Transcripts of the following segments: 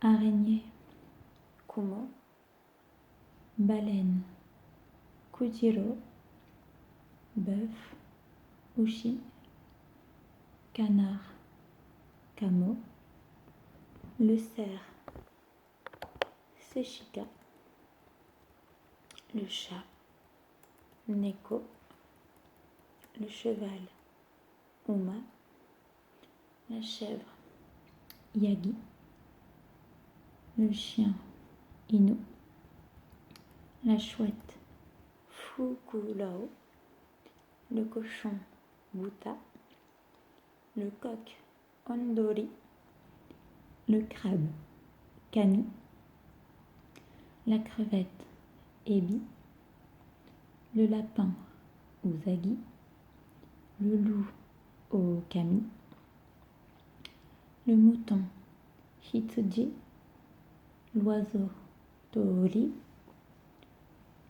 araignée, kumo, baleine, kujiro, bœuf, ushi, canard, kamo, le cerf, seshika, le chat, neko, le cheval, uma, la chèvre, yagi, le chien, inu, la chouette, fukulao, le cochon, buta, le coq, ondori, le crabe, kani, la crevette, ebi, le lapin, usagi, le loup, okami, le mouton, hitsuji, l'oiseau, tori,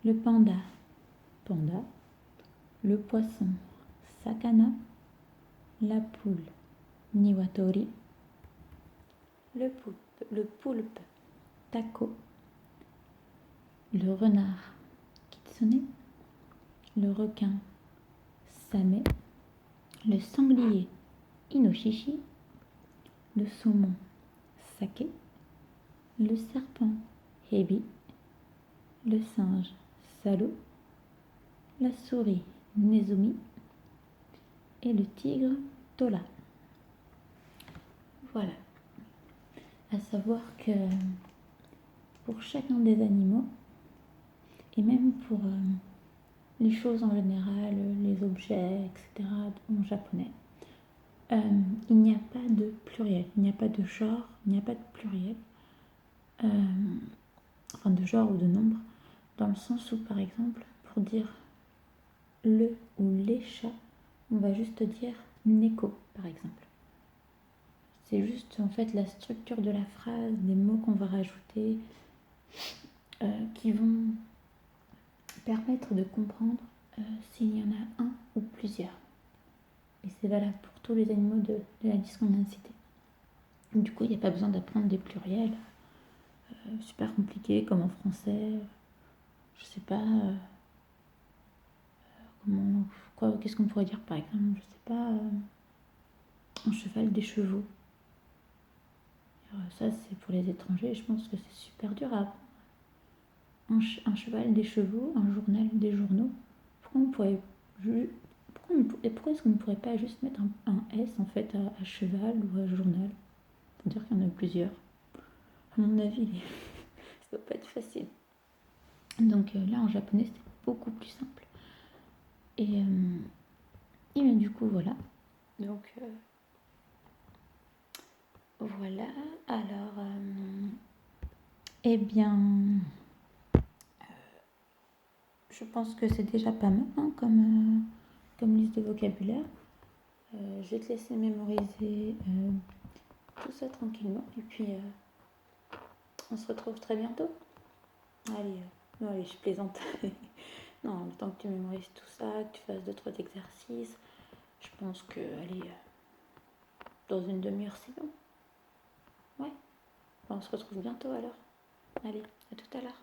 le panda, panda, le poisson, sakana, la poule, niwatori, le poulpe, tako, le renard, kitsune, le requin, same, le sanglier, inoshishi, le saumon, sake, le serpent, hebi, le singe, saru, la souris, nezumi, et le tigre, tola. Voilà. À savoir que pour chacun des animaux, et même pour les choses en général, les objets, etc., en japonais, il n'y a pas de pluriel, il n'y a pas de genre, il n'y a pas de pluriel, enfin de genre ou de nombre, dans le sens où, par exemple, pour dire le ou les chats, on va juste dire neko, par exemple. C'est juste en fait la structure de la phrase, des mots qu'on va rajouter, qui vont permettre de comprendre s'il y en a un ou plusieurs. Et c'est valable pour tous les animaux de la liste qu'on vient de citer. Du coup, il n'y a pas besoin d'apprendre des pluriels super compliqués comme en français. Je sais pas qu'est-ce qu'on pourrait dire par exemple, je sais pas, un cheval, des chevaux. Alors, ça c'est pour les étrangers, je pense que c'est super dur à apprendre. Un cheval, des chevaux, un journal, des journaux. Pourquoi est-ce qu'on ne pourrait pas juste mettre un S en fait à cheval ou à journal pour dire qu'il y en a plusieurs? À mon avis, ça doit pas être facile. Donc là en japonais c'est beaucoup plus simple. Et bien, du coup voilà. Donc voilà. Alors eh bien je pense que c'est déjà pas mal hein, comme liste de vocabulaire. Je vais te laisser mémoriser tout ça tranquillement et puis on se retrouve très bientôt. Allez, non allez, je plaisante. Non, le temps que tu mémorises tout ça, que tu fasses 2-3 exercices, je pense que, allez, dans une demi-heure c'est bon. Ouais, on se retrouve bientôt alors. Allez, à tout à l'heure.